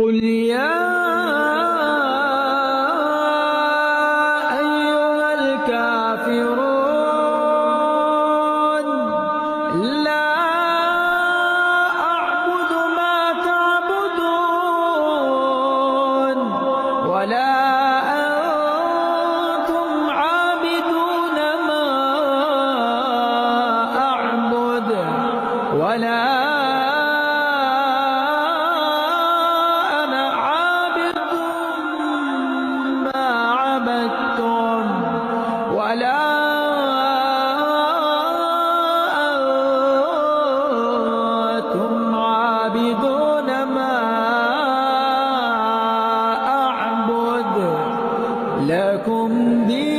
قل يا أيها الكافرون لا أعبد ما تعبدون ولا أنتم عابدون ما أعبد ولا ولا أنتم عابدون ما أعبد لكم دين